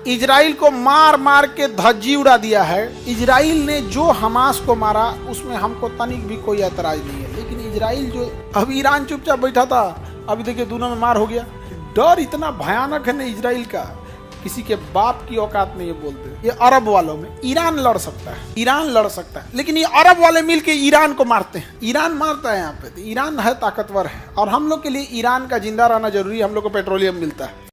Israel को मार मार के धज्जी उड़ा दिया है। इजराइल ने जो हमास को मारा उसमें हमको तनिक भी कोई ऐतराज नहीं है, लेकिन इजराइल जो अभी ईरान चुपचाप बैठा था, अभी देखिए दोनों में मार हो गया। डर इतना भयानक है ना इजराइल का, किसी के बाप की औकात नहीं है बोलते। ये अरब वालों में ईरान लड़ सकता है, ईरान लड़ सकता है, लेकिन ये अरब वाले मिलके ईरान को मारते हैं। ईरान मारता है यहाँ पे, तो ईरान है ताकतवर है, और हम लोग के लिए ईरान का जिंदा रहना जरूरी है। हम लोग को पेट्रोलियम मिलता है।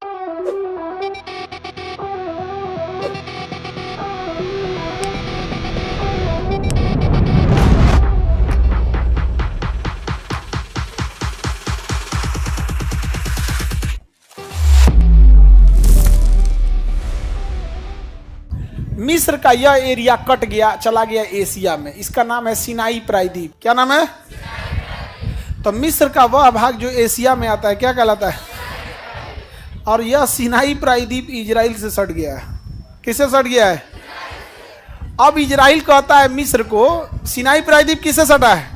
मिस्र का यह एरिया कट गया, चला गया एशिया में। इसका नाम है सिनाई प्रायद्वीप। क्या नाम है? तो मिस्र का वह भाग जो एशिया में आता है क्या कहलाता है? और यह सिनाई प्रायद्वीप इजराइल से सट गया है। किससे सट गया है? अब इजराइल कहता है मिस्र को, सिनाई प्रायद्वीप किससे सटा है?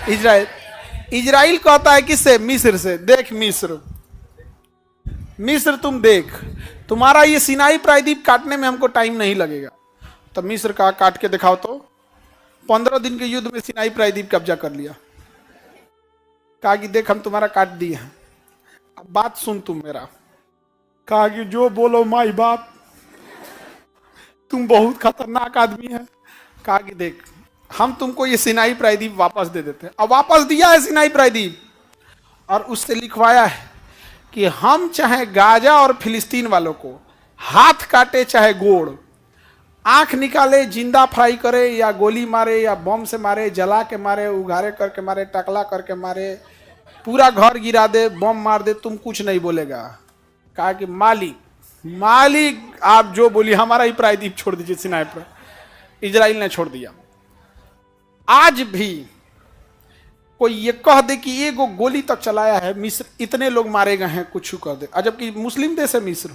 इजराइल। इजराइल कहता है किससे? मिस्र से। देख मिस्र, मिस्र तुम देख, तुम्हारा ये सिनाई प्रायद्वीप काटने में हमको टाइम नहीं लगेगा। तो मिस्र का काट के दिखाओ तो। 15 दिन के युद्ध में सिनाई प्रायद्वीप कब्जा कर लिया। कहा कि देख हम तुम्हारा काट दिए हैं, अब बात सुन तुम मेरा। कहा कि जो बोलो माई बाप, तुम बहुत खतरनाक आदमी है। कहा कि देख हम तुमको ये सिनाई प्रायद्वीप वापस दे देते हैं। अब वापस दिया है सिनाई प्रायद्वीप, और उससे लिखवाया है कि हम चाहे गाजा और फिलिस्तीन वालों को हाथ काटे चाहे गोड़, आंख निकाले, जिंदा फ्राई करे या गोली मारे या बम से मारे, जला के मारे, उघारे करके मारे, टकला करके मारे, पूरा घर गिरा दे, बम मार दे, तुम कुछ नहीं बोलेगा। कहा कि मालिक मालिक आप जो बोली, हमारा ही प्रायद्वीप छोड़ दीजिए। सिनाई पर इजराइल ने छोड़ दिया। आज भी कोई ये कह दे कि एगो गोली तक चलाया है मिस्र, इतने लोग मारे गए हैं, कुछ कर दे, जबकि मुस्लिम देश है मिस्र,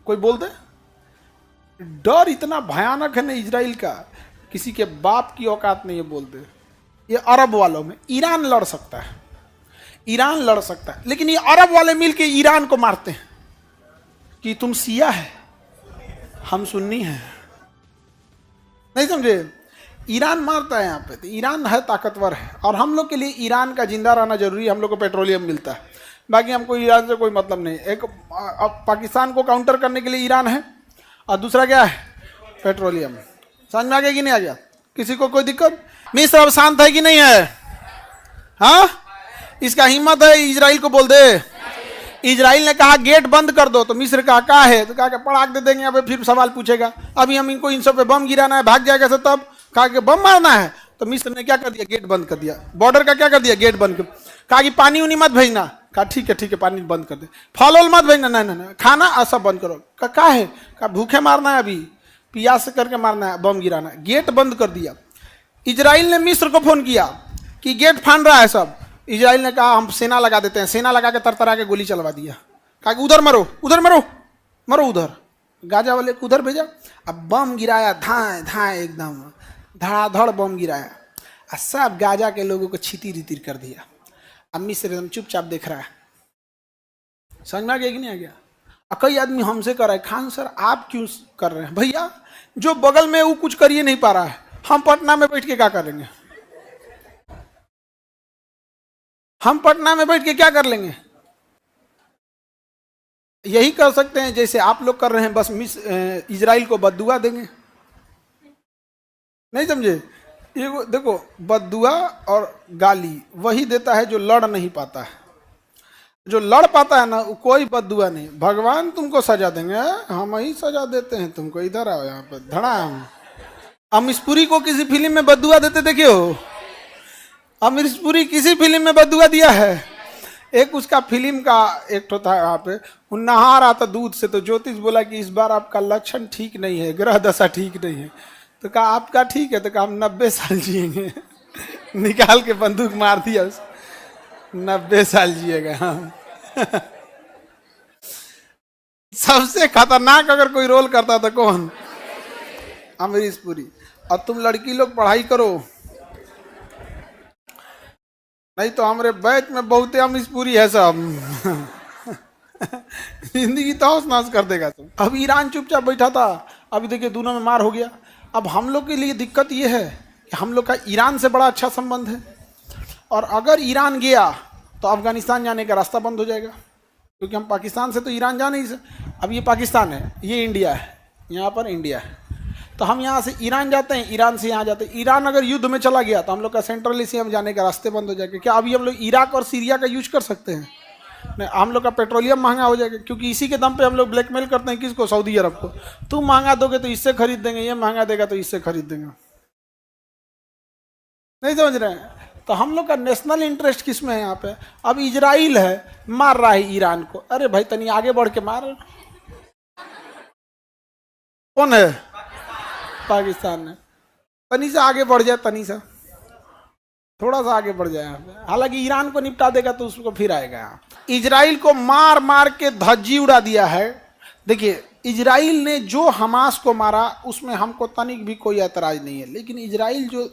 कोई बोल दे। डर इतना भयानक है ना इजराइल का, किसी के बाप की औकात नहीं है बोल दे। ये अरब वालों में ईरान लड़ सकता है, ईरान लड़ सकता है, लेकिन ये अरब वाले मिलके ईरान को मारते हैं कि तुम शिया है, हम सुन्नी हैं। नहीं समझे? ईरान मारता है यहाँ पे, तो ईरान है ताकतवर है, और हम लोग के लिए ईरान का जिंदा रहना जरूरी है। हम लोग को पेट्रोलियम मिलता है, बाकी हमको ईरान से कोई मतलब नहीं। एक पाकिस्तान को काउंटर करने के लिए ईरान है, और दूसरा क्या है? पेट्रोलियम। समझ में आ गया कि नहीं आ गया? किसी को कोई दिक्कत? मिस्र अब शांत है कि नहीं है? हाँ, इसका हिम्मत है इजराइल को बोल दे। इजराइल ने कहा गेट बंद कर दो, तो मिस्र कहा क्या है? तो कहा पड़ाक दे देंगे, अब फिर सवाल पूछेगा, अभी हम इनको इन सब पे बम गिराना है, भाग जाएगा सब। तब कहा कि बम मारना है, तो मिस्र ने क्या कर दिया? गेट बंद कर दिया। बॉर्डर का क्या कर दिया? गेट बंद कर। कहा कि पानी उनी मत भेजना। कहा ठीक है पानी बंद कर दे। फल वल मत भेजना, नहीं खाना सब बंद करो। क्या है? कहा भूखे मारना है, अभी पियास करके मारना है, बम गिराना है। गेट बंद कर दिया। इजराइल ने मिस्र को फोन किया कि गेट फान रहा है सब। इजराइल ने कहा हम सेना लगा देते हैं। सेना लगा के तरतरा के गोली चलवा दिया। कहा कि उधर मरो, उधर मरो, मरो उधर। गाजा वाले को उधर भेजा। अब बम गिराया, धाए धाए एकदम धड़ाधड़ बम गिराया, और सब गाजा के लोगों को छितिर रितिर कर दिया। अब मिस्र एकदम चुपचाप देख रहा है। समझ में आ गया कि नहीं आ गया? कई आदमी हमसे कर रहा है, खान सर आप क्यों कर रहे हैं? भैया जो बगल में वो कुछ करिए नहीं पा रहा है, हम पटना में बैठ के क्या करेंगे? हम पटना में बैठ के क्या कर लेंगे? यही कर सकते हैं जैसे आप लोग कर रहे हैं, बस इजराइल को बद्दुआ देंगे। नहीं समझे? ये देखो, बद्दुआ और गाली वही देता है जो लड़ नहीं पाता है। जो लड़ पाता है ना, कोई बद्दुआ नहीं। भगवान तुमको सजा देंगे, हम ही सजा देते हैं तुमको। इधर आओ यहाँ पे धड़ाम। अमरीशपुरी को किसी फिल्म में बद्दुआ देते देखे हो? अमरीशपुरी किसी फिल्म में बद्दुआ दिया है? एक उसका फिल्म का एक तो था, यहाँ पे नहा रहा था दूध से, तो ज्योतिष बोला कि इस बार आपका लक्षण ठीक नहीं है, ग्रह दशा ठीक नहीं है। तो कहा आपका ठीक है? तो कहा हम 90 साल जिएंगे। निकाल के बंदूक मार दिया, 90 साल जिएगा। सबसे खतरनाक अगर कोई रोल करता था कौन? अमरीशपुरी। और तुम लड़की लोग पढ़ाई करो, नहीं तो हमारे बैच में बहुत अमरीशपुरी है सब। जिंदगी तहस नहस कर देगा तुम। अब ईरान चुपचाप बैठा था, अभी देखिए दोनों में मार हो गया। अब हम लोग के लिए दिक्कत ये है कि हम लोग का ईरान से बड़ा अच्छा संबंध है, और अगर ईरान गया तो अफगानिस्तान जाने का रास्ता बंद हो जाएगा, क्योंकि हम पाकिस्तान से तो ईरान जा नहीं सकते। अब ये पाकिस्तान है, ये इंडिया है, यहाँ पर इंडिया है, तो हम यहाँ से ईरान जाते हैं, ईरान से यहाँ जाते हैं। ईरान अगर युद्ध में चला गया तो हम लोग का सेंट्रल एशिया में जाने का रास्ते बंद हो जाएंगे। क्या अभी हम लोग इराक और सीरिया का यूज कर सकते हैं? नहीं, हम लोग का पेट्रोलियम महंगा हो जाएगा, क्योंकि इसी के दम पे हम लोग ब्लैकमेल करते हैं किसको? सऊदी अरब को। तुम महंगा दोगे तो इससे खरीद देंगे, ये महंगा देगा तो इससे खरीद देंगे। नहीं समझ रहे हैं? तो हम लोग का नेशनल इंटरेस्ट किस में है यहाँ पे? अब इजराइल है, मार रहा है ईरान को, अरे भाई तनी आगे बढ़ के मार। कौन है? पाकिस्तान है। तनी से आगे बढ़ जाए, तनी सा थोड़ा सा आगे बढ़ जाए। हालांकि ईरान को निपटा देगा तो उसको फिर आएगा यहाँ। इजराइल को मार मार के धज्जी उड़ा दिया है। देखिए, इजराइल ने जो हमास को मारा उसमें हमको तनिक भी कोई ऐतराज नहीं है, लेकिन इजराइल जो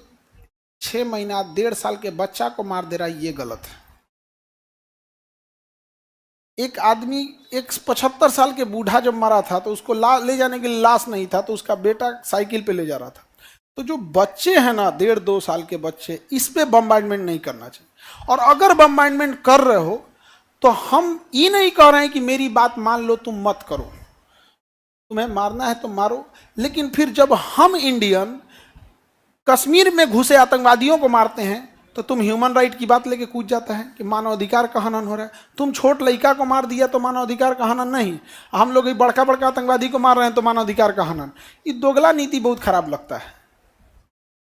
6 महीना 1.5 साल के बच्चा को मार दे रहा है, ये गलत है। एक आदमी, एक 75 साल के बूढ़ा जब मरा था तो उसको ले जाने के लिए लाश नहीं था, तो उसका बेटा साइकिल पे ले जा रहा था। तो जो बच्चे हैं ना, 1.5-2 साल के बच्चे, इस पे बम्बार्डमेंट नहीं करना चाहिए। और अगर बम्बार्डमेंट कर रहे हो तो हम ये नहीं कह रहे हैं कि मेरी बात मान लो, तुम मत करो, तुम्हें मारना है तो मारो। लेकिन फिर जब हम इंडियन कश्मीर में घुसे आतंकवादियों को मारते हैं तो तुम ह्यूमन राइट की बात लेके कूद जाता है कि मानवाधिकार का हनन हो रहा है। तुम छोट लड़का को मार दिया तो मानवाधिकार का हनन नहीं, हम लोग बड़का बड़का आतंकवादी को मार रहे हैं तो मानवाधिकार का हनन। ये दोगला नीति बहुत खराब लगता है।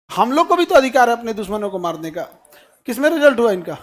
हम लोग को भी तो अधिकार है अपने दुश्मनों को मारने का। किसमें रिजल्ट हुआ इनका?